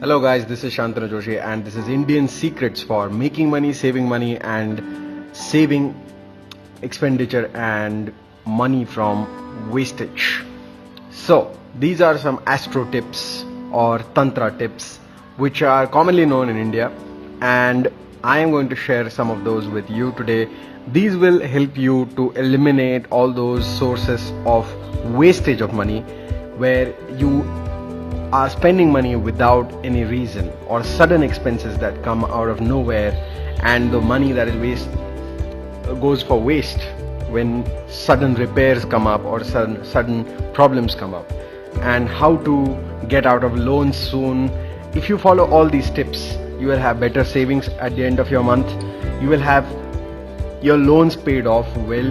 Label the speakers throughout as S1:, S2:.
S1: Hello guys, this is Shantanu R and this is Indian secrets for making money and saving expenditure and money from wastage. So these are some astro tips or tantra tips which are commonly known in India, and I am going to share some of those with you today. These will help you to eliminate all those sources of wastage of money where you are spending money without any reason, or sudden expenses that come out of nowhere, and the money that is waste goes for waste when sudden repairs come up or sudden problems come up, and how to get out of loans soon. If you follow all these tips, you will have better savings at the end of your month. You will have your loans paid off well,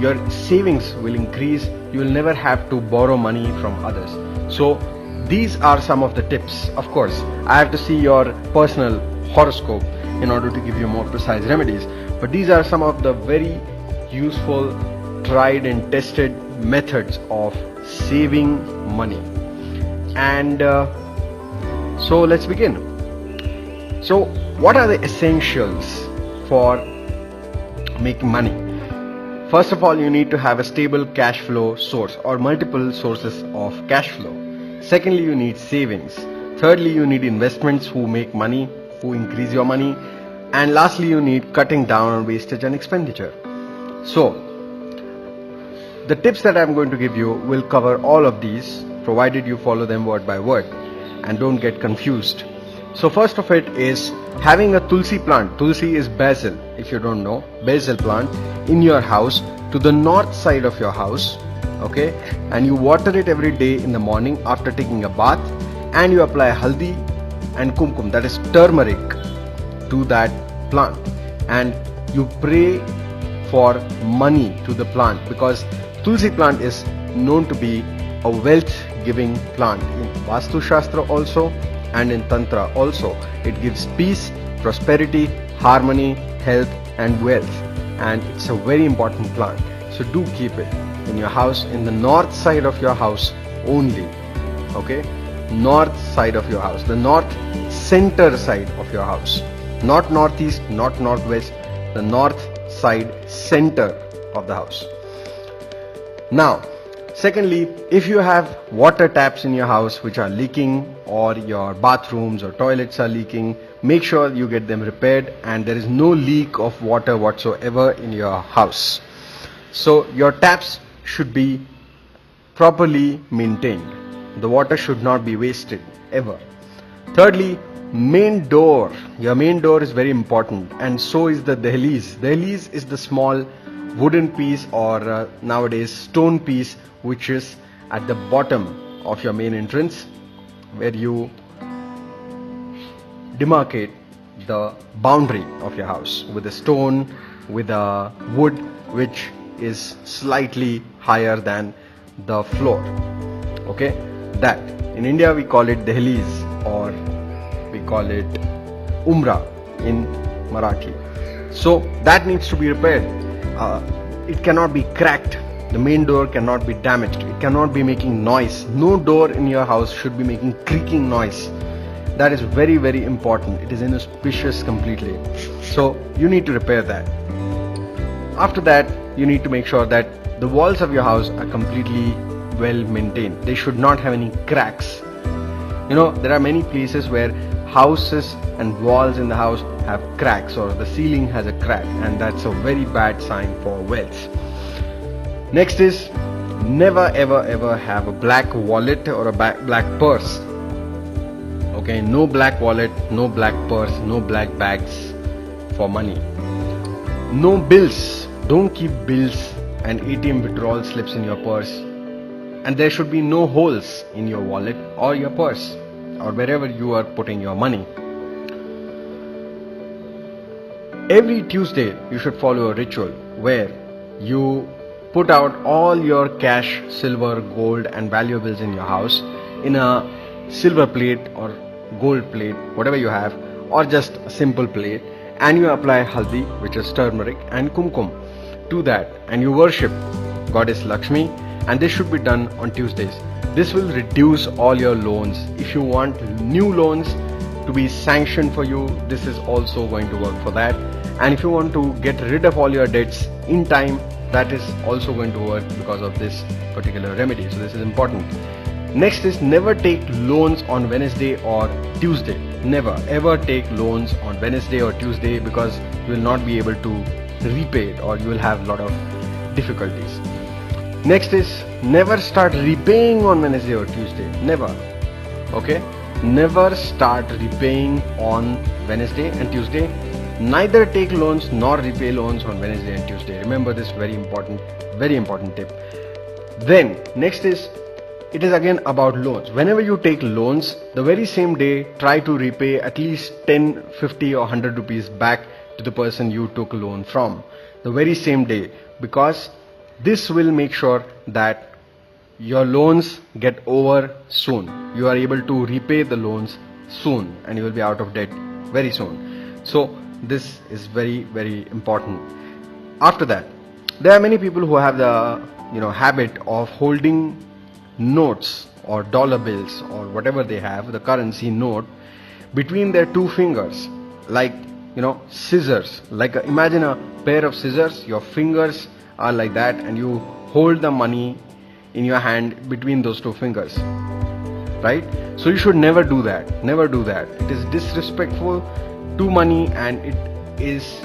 S1: your savings will increase, you will never have to borrow money from others. So these are some of the tips. Of course, I have to see your personal horoscope in order to give you more precise remedies, but these are some of the very useful, tried and tested methods of saving money. And so let's begin. So what are the essentials for making money? First of all, you need to have a stable cash flow source or multiple sources of cash flow. Secondly, you need savings. Thirdly, you need investments who make money, who increase your money. And lastly, you need cutting down on wastage and expenditure. So, the tips that I'm going to give you will cover all of these, provided you follow them word by word and don't get confused. So first of it is having a tulsi plant. Tulsi is basil, if you don't know, basil plant in your house to the north side of your house. Okay, and you water it every day in the morning after taking a bath, and you apply haldi and kumkum, that is turmeric, to that plant, and you pray for money to the plant, because tulsi plant is known to be a wealth giving plant in Vaastu Shastra also, and in Tantra also. It gives peace, prosperity, harmony, health and wealth, and it's a very important plant. So do keep it in your house, in the north side of your house only. Okay, north side of your house, the north center side of your house, not northeast, not northwest, the north side center of the house. Now secondly, if you have water taps in your house which are leaking, or your bathrooms or toilets are leaking, make sure you get them repaired and there is no leak of water whatsoever in your house. So your taps should be properly maintained. The water should not be wasted ever. Thirdly, main door. Your main door is very important, and so is the dahliz. Dahliz is the small wooden piece, or nowadays stone piece, which is at the bottom of your main entrance, where you demarcate the boundary of your house with a stone, with a wood which is slightly higher than the floor. Okay, that in India we call it dahliz, or we call it umra in Marathi. So that needs to be repaired. It cannot be cracked. The main door cannot be damaged. It cannot be making noise. No door in your house should be making creaking noise. That is very, very important. It is inauspicious completely. So you need to repair that. After that, you need to make sure that the walls of your house are completely well maintained. They should not have any cracks. You know, there are many places where houses and walls in the house have cracks, or the ceiling has a crack, and that's a very bad sign for wealth. Next is, never ever have a black wallet or a black purse. Okay, no black wallet, no black purse, no black bags for money. No bills. Don't keep bills and ATM withdrawal slips in your purse. And there should be no holes in your wallet or your purse, or wherever you are putting your money. Every Tuesday you should follow a ritual where you put out all your cash, silver, gold and valuables in your house in a silver plate or gold plate, whatever you have, or just a simple plate, and you apply haldi, which is turmeric, and kumkum to that, and you worship Goddess Lakshmi, and this should be done on Tuesdays. This will reduce all your loans. If you want new loans to be sanctioned for you, this is also going to work for that. And if you want to get rid of all your debts in time, that is also going to work because of this particular remedy. So this is important. Next is never take loans on Wednesday or Tuesday. Never ever take loans on Wednesday or Tuesday, because you will not be able to repay it, or you will have a lot of difficulties. Next is never start repaying on Wednesday or Tuesday. Never. Okay? Never start repaying on Wednesday and Tuesday. Neither take loans nor repay loans on Wednesday and Tuesday. Remember this very important tip. Then next is, it is again about loans. Whenever you take loans, the very same day try to repay at least 10, 50 or 100 rupees back to the person you took a loan from. The very same day, because this will make sure that your loans get over soon. You are able to repay the loans soon and you will be out of debt very soon. So this is very, very important. After that, there are many people who have the habit of holding notes or dollar bills or whatever they have, the currency note, between their two fingers, like scissors. Like imagine a pair of scissors. Your fingers are like that, and you hold the money in your hand between those two fingers, right? So you should never do that. Never do that. It is disrespectful to money, and it is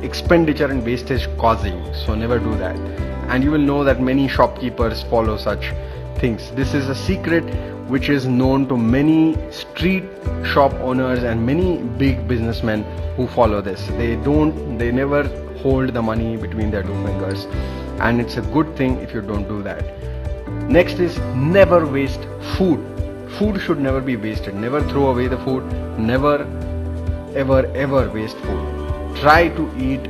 S1: expenditure and wastage causing. So never do that. And you will know that many shopkeepers follow such things. This is a secret which is known to many street shop owners and many big businessmen who follow this. They never hold the money between their two fingers, and it's a good thing if you don't do that. Next is never waste food. Food should never be wasted. Never throw away the food. Never ever waste food. Try to eat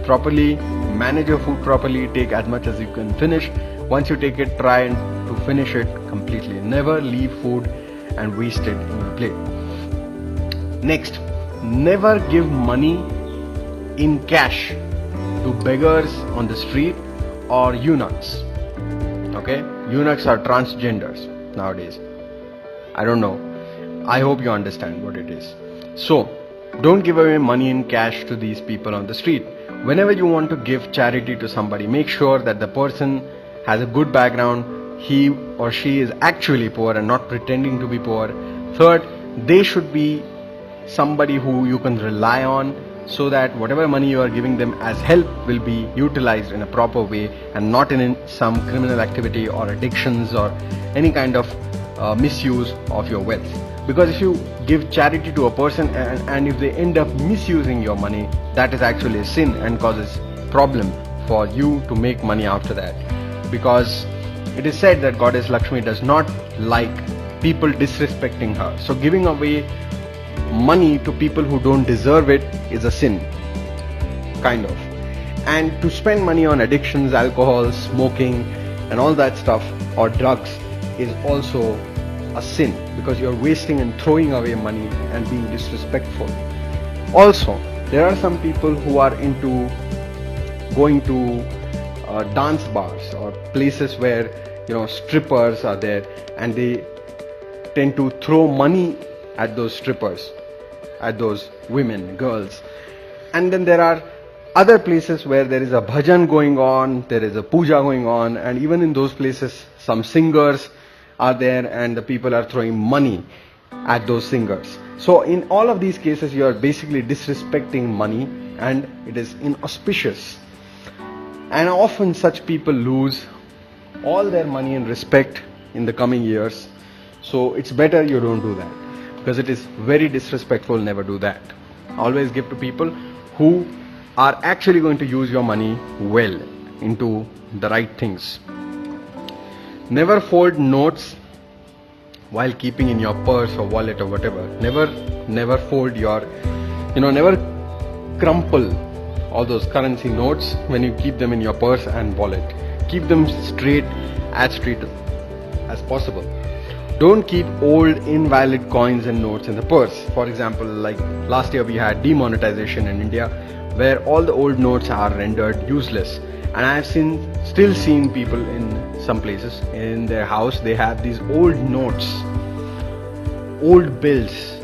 S1: properly, manage your food properly, take as much as you can finish. Once you take it, try to finish it completely. Never leave food and waste it in your plate. Next, never give money in cash to beggars on the street or eunuchs. Okay? Eunuchs are transgenders nowadays. I don't know. I hope you understand what it is. So, don't give away money in cash to these people on the street. Whenever you want to give charity to somebody, make sure that the person has a good background, he or she is actually poor and not pretending to be poor. Third, they should be somebody who you can rely on, so that whatever money you are giving them as help will be utilized in a proper way and not in some criminal activity or addictions or any kind of misuse of your wealth. Because if you give charity to a person and if they end up misusing your money, that is actually a sin and causes problem for you to make money after that. Because it is said that Goddess Lakshmi does not like people disrespecting her. So giving away money to people who don't deserve it is a sin, kind of. And to spend money on addictions, alcohol, smoking and all that stuff, or drugs, is also a sin, because you're wasting and throwing away money and being disrespectful. Also, there are some people who are into going to dance bars or places where strippers are there, and they tend to throw money at those strippers, at those women, girls. And then there are other places where there is a bhajan going on, there is a puja going on, and even in those places some singers are there and the people are throwing money at those singers. So in all of these cases you are basically disrespecting money, and it is inauspicious. And often such people lose all their money and respect in the coming years. So it's better you don't do that, because it is very disrespectful. Never do that. Always give to people who are actually going to use your money well into the right things. Never fold notes while keeping in your purse or wallet or whatever. Never fold your, never crumple all those currency notes when you keep them in your purse and wallet. Keep them straight as possible. Don't keep old invalid coins and notes in the purse. For example, like last year we had demonetization in India, where all the old notes are rendered useless, And I've still seen people in some places in their house, they have these old notes, old bills,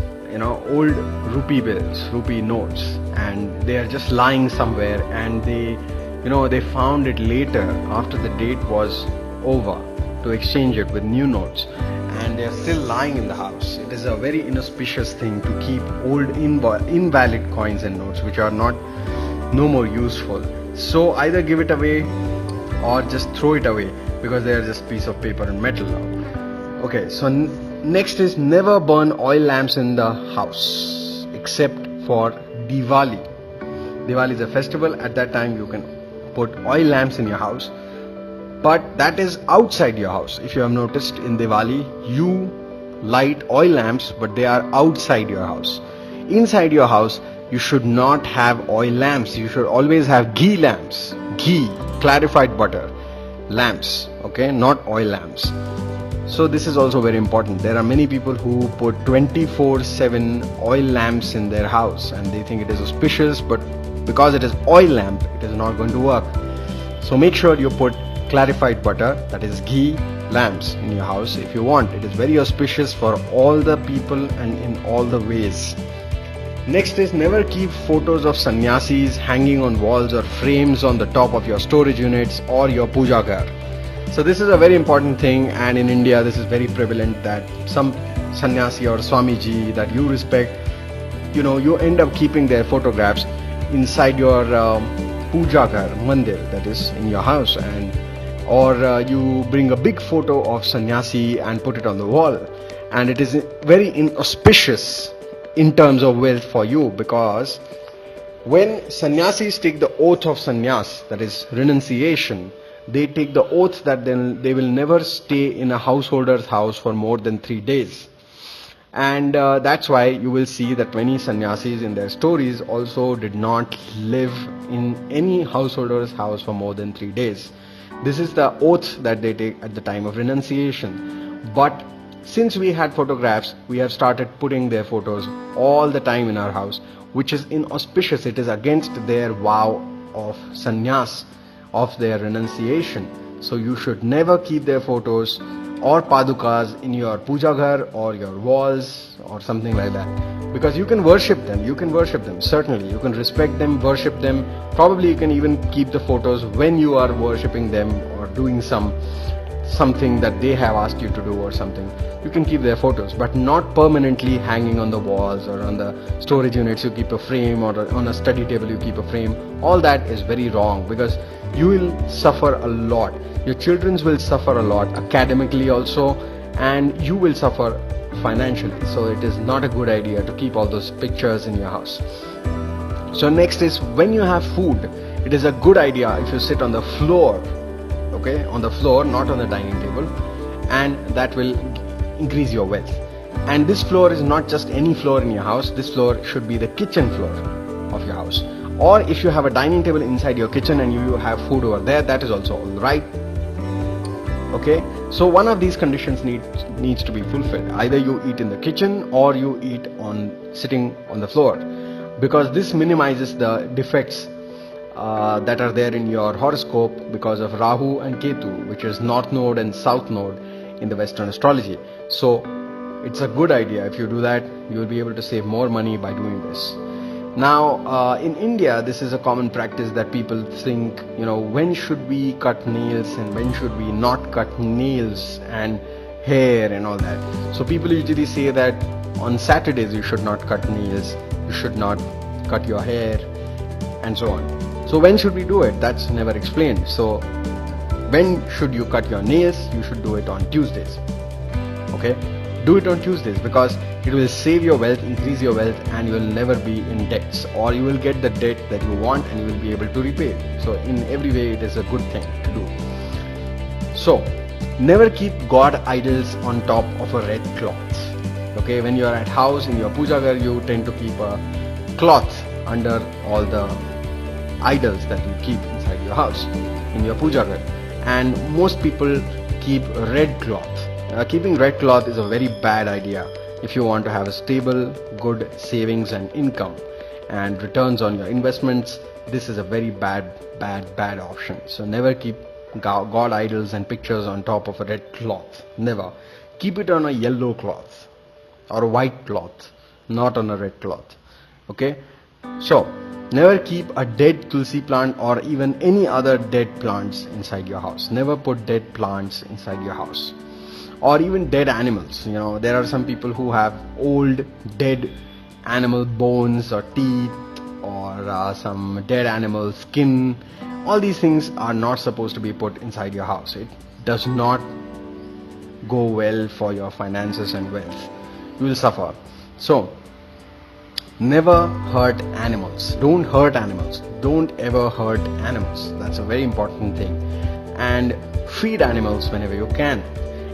S1: old rupee bills, rupee notes, and they are just lying somewhere, and they found it later after the date was over to exchange it with new notes, and they are still lying in the house. It is a very inauspicious thing to keep old invalid coins and notes which are no more useful. So either give it away or just throw it away, because they are just piece of paper and metal now. Okay, so next is never burn oil lamps in the house except for Diwali. Diwali is a festival. At that time you can put oil lamps in your house, but that is outside your house. If you have noticed, in Diwali you light oil lamps, but they are outside your house. Inside your house you should not have oil lamps. You should always have ghee lamps, ghee, clarified butter lamps, okay, not oil lamps. So this is also very important. There are many people who put 24/7 oil lamps in their house, and they think it is auspicious, but because it is oil lamp, it is not going to work. So make sure you put clarified butter, that is ghee lamps, in your house if you want. It is very auspicious for all the people and in all the ways. Next is never keep photos of sannyasis hanging on walls or frames on the top of your storage units or your puja ghar. So this is a very important thing, and in India this is very prevalent that some sannyasi or Swamiji that you respect, you end up keeping their photographs inside your puja ghar, mandir, that is in your house, or you bring a big photo of sannyasi and put it on the wall, and it is very inauspicious in terms of wealth for you, because when sannyasis take the oath of sannyas, that is renunciation, they take the oath that then they will never stay in a householder's house for more than 3 days. And that's why you will see that many sannyasis in their stories also did not live in any householder's house for more than 3 days. This is the oath that they take at the time of renunciation. But since we had photographs, we have started putting their photos all the time in our house, which is inauspicious. It is against their vow of sannyas, of their renunciation. So you should never keep their photos or padukas in your puja ghar or your walls or something like that, because you can worship them, certainly you can respect them, worship them. Probably you can even keep the photos when you are worshipping them or doing something that they have asked you to do or something. You can keep their photos, but not permanently hanging on the walls or on the storage units. You keep a frame, or on a study table you keep a frame. All that is very wrong, because you will suffer a lot. Your children will suffer a lot academically also, and you will suffer financially. So it is not a good idea to keep all those pictures in your house. So next is when you have food, it is a good idea if you sit on the floor, okay, on the floor, not on the dining table, and that will increase your wealth. And this floor is not just any floor in your house. This floor should be the kitchen floor of your house. Or if you have a dining table inside your kitchen and you have food over there, that is also alright. Okay, so one of these conditions needs to be fulfilled. Either you eat in the kitchen or you eat sitting on the floor, because this minimizes the defects that are there in your horoscope because of Rahu and Ketu, which is North Node and South Node in the Western astrology. So it's a good idea. If you do that, you will be able to save more money by doing this. Now in India, this is a common practice that people think, when should we cut nails and when should we not cut nails and hair and all that. So people usually say that on Saturdays you should not cut nails, you should not cut your hair, and so on. So when should we do it? That's never explained. So when should you cut your nails? You should do it on Tuesdays. Okay, do it on Tuesdays, because it will save your wealth, increase your wealth, and you will never be in debts, or you will get the debt that you want and you will be able to repay it. So in every way it is a good thing to do. So never keep god idols on top of a red cloth. Okay, when you are at house in your puja ghar, you tend to keep a cloth under all the idols that you keep inside your house in your puja ghar, and most people keep red cloth. Keeping red cloth is a very bad idea if you want to have a stable, good savings and income and returns on your investments this is a very bad option. So never keep god idols and pictures on top of a red cloth. Never. Keep it on a yellow cloth or a white cloth, not on a red cloth. Okay? So never keep a dead tulsi plant or even any other dead plants inside your house. Never put dead plants inside your house, or even dead animals. There are some people who have old dead animal bones or teeth, or some dead animal skin. All these things are not supposed to be put inside your house. It does not go well for your finances and wealth. You will suffer. So never hurt animals. Don't hurt animals. Don't ever hurt animals. That's a very important thing. And feed animals whenever you can.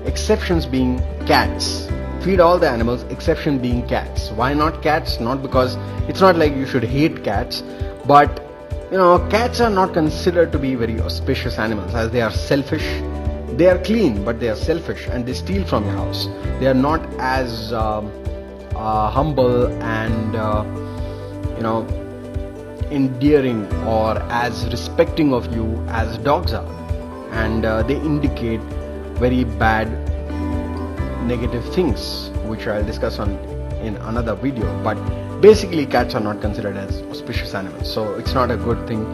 S1: Exceptions being cats. Feed all the animals, exception being cats. Why not cats? Not because it's not like you should hate cats, but cats are not considered to be very auspicious animals, as they are selfish. They are clean, but they are selfish, and they steal from your house. They are not as humble and endearing or as respecting of you as dogs are, and they indicate very bad negative things, which I'll discuss in another video. But basically, cats are not considered as auspicious animals, so it's not a good thing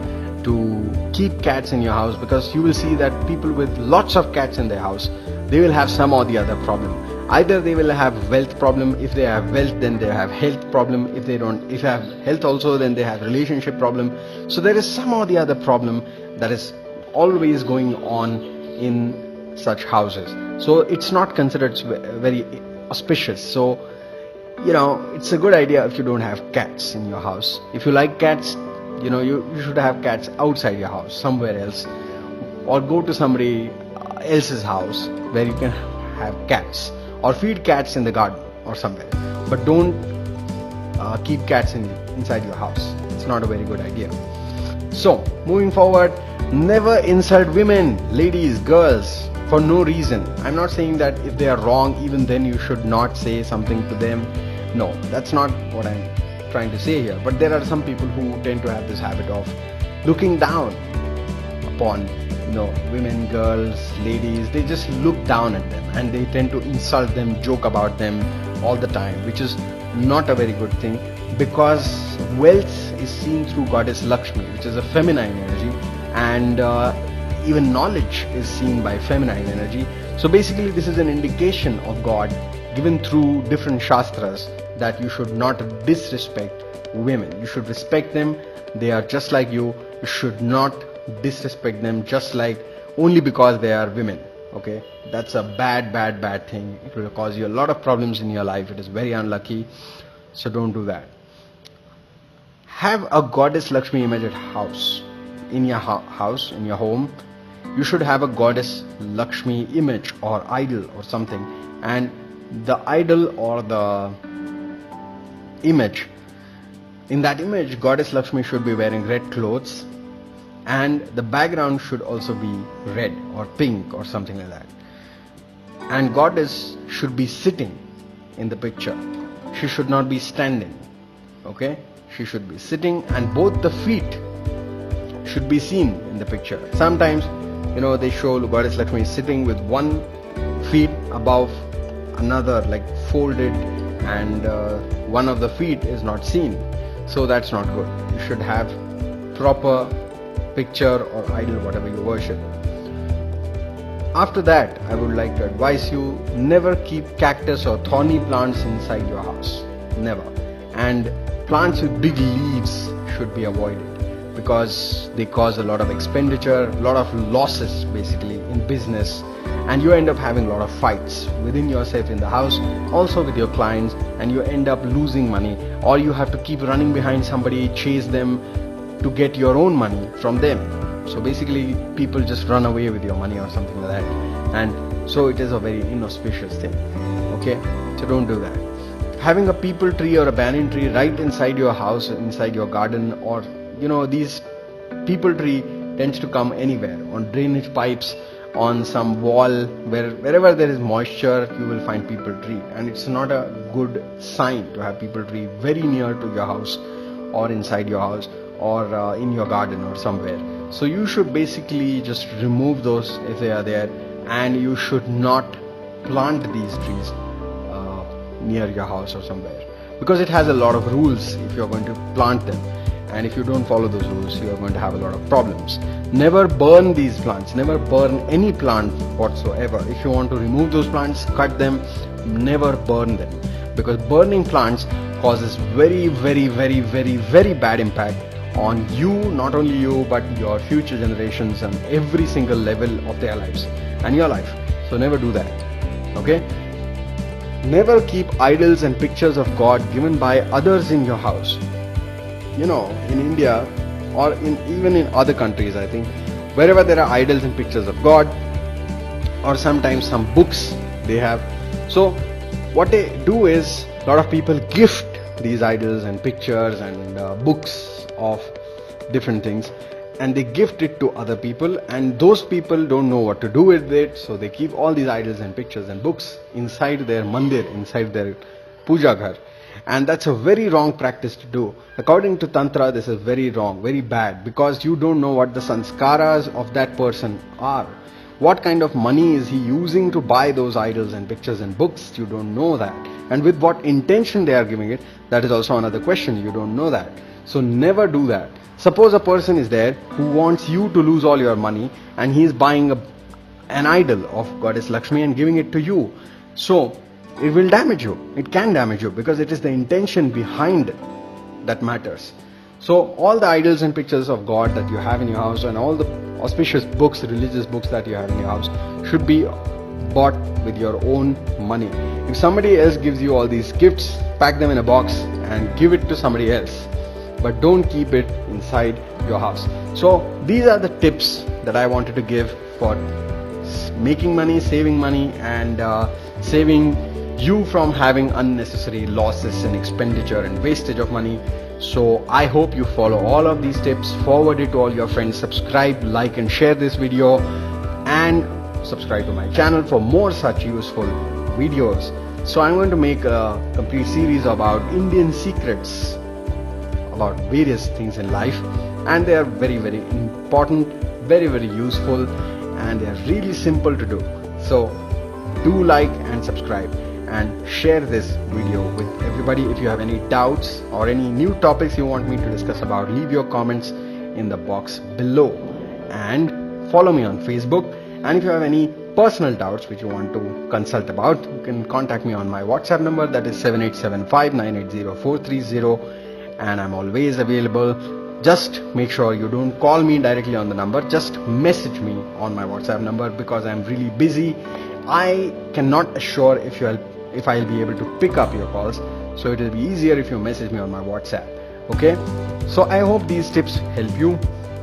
S1: to keep cats in your house, because you will see that people with lots of cats in their house, they will have some or the other problem. Either they will have wealth problem. If they have wealth, then they have health problem. If they have health also, then they have relationship problem. So there is some or the other problem that is always going on in such houses. So it's not considered very auspicious. So it's a good idea if you don't have cats in your house. If you like cats, you should have cats outside your house, somewhere else, or go to somebody else's house where you can have cats, or feed cats in the garden or somewhere. But don't keep cats inside your house. It's not a very good idea. So moving forward, never insult women, ladies, girls, for no reason. I'm not saying that if they are wrong, even then you should not say something to them. No, that's not what I'm trying to say here. But there are some people who tend to have this habit of looking down upon women, girls, ladies. They just look down at them and they tend to insult them, joke about them all the time, which is not a very good thing, because wealth is seen through goddess Lakshmi, which is a feminine energy, and even knowledge is seen by feminine energy. So basically, this is an indication of God given through different shastras that you should not disrespect women. You should respect them. They are just like you. You should not disrespect them just like only because they are women. Okay, that's a bad thing. It will cause you a lot of problems in your life. It is very unlucky. So don't do that. Have a goddess Lakshmi image at house. In your house, in your home, you should have a goddess Lakshmi image or idol or something, and the idol or the image, in that image, goddess Lakshmi should be wearing red clothes, and the background should also be red or pink or something like that. And goddess should be sitting in the picture. She should not be standing. Okay, she should be sitting, and both the feet should be seen in the picture. Sometimes they show goddess Lakshmi sitting with one feet above another, like folded, and one of the feet is not seen. So that's not good. You should have proper picture or idol, whatever you worship. After that, I would like to advise you, never keep cactus or thorny plants inside your house. Never. And plants with big leaves should be avoided, because they cause a lot of expenditure, a lot of losses basically in business, and you end up having a lot of fights within yourself in the house, also with your clients, and you end up losing money, or you have to keep running behind somebody, chase them to get your own money from them. So basically, people just run away with your money or something like that, and so it is a very inauspicious thing. Okay, so don't do that. Having a peepal tree or a banyan tree right inside your house, inside your garden, or these peepal tree tends to come anywhere, on drainage pipes, on some wall, wherever there is moisture, you will find peepal tree, and it's not a good sign to have peepal tree very near to your house or inside your house, or in your garden or somewhere. So you should basically just remove those if they are there, and you should not plant these trees near your house or somewhere, because it has a lot of rules if you're going to plant them, and if you don't follow those rules, you are going to have a lot of problems. Never burn these plants, never burn any plant whatsoever. If you want to remove those plants, cut them, never burn them, because burning plants causes very bad impact on you, not only you but your future generations and every single level of their lives and your life. So never do that. Okay, never keep idols and pictures of God given by others in your house. In India or even in other countries, I think wherever there are idols and pictures of God, or sometimes some books they have, so what they do is a lot of people gift these idols and pictures and books of different things, and they gift it to other people, and those people don't know what to do with it, so they keep all these idols and pictures and books inside their mandir, inside their puja ghar. And that's a very wrong practice to do. According to Tantra, this is very wrong, very bad, because you don't know what the sanskaras of that person are. What kind of money is he using to buy those idols and pictures and books? You don't know that. And with what intention they are giving it, that is also another question. You don't know that. So never do that. Suppose a person is there who wants you to lose all your money, and he is buying an idol of Goddess Lakshmi and giving it to you. So it will damage you. It can damage you, because it is the intention behind that matters. So all the idols and pictures of God that you have in your house, and all the auspicious books, religious books that you have in your house, should be bought with your own money. If somebody else gives you all these gifts, pack them in a box and give it to somebody else, but don't keep it inside your house. So these are the tips that I wanted to give for making money, and saving you from having unnecessary losses and expenditure and wastage of money. So I hope you follow all of these tips, forward it to all your friends, subscribe, like and share this video, and subscribe to my channel for more such useful videos. So I'm going to make a complete series about Indian secrets, about various things in life, and they are very important, very useful, and they are really simple to do. So do like and subscribe and share this video with everybody. If you have any doubts or any new topics you want me to discuss about, leave your comments in the box below, and follow me on Facebook. And if you have any personal doubts which you want to consult about, you can contact me on my WhatsApp number, that is 7875980430, and I'm always available. Just make sure you don't call me directly on the number, just message me on my WhatsApp number, because I'm really busy. I cannot assure if I'll be able to pick up your calls, so it will be easier if you message me on my WhatsApp. Okay, so I hope these tips help you.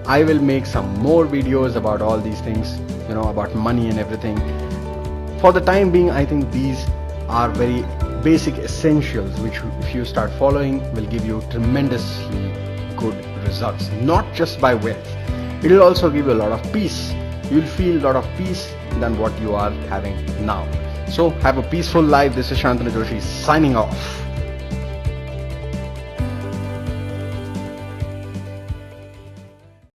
S1: I will make some more videos about all these things, about money and everything. For the time being, I think these are very basic essentials which, if you start following, will give you tremendously good results, not just by wealth. It will also give you a lot of peace. You'll feel a lot of peace than what you are having now. So have a peaceful life. This is Shantanu Joshi signing off.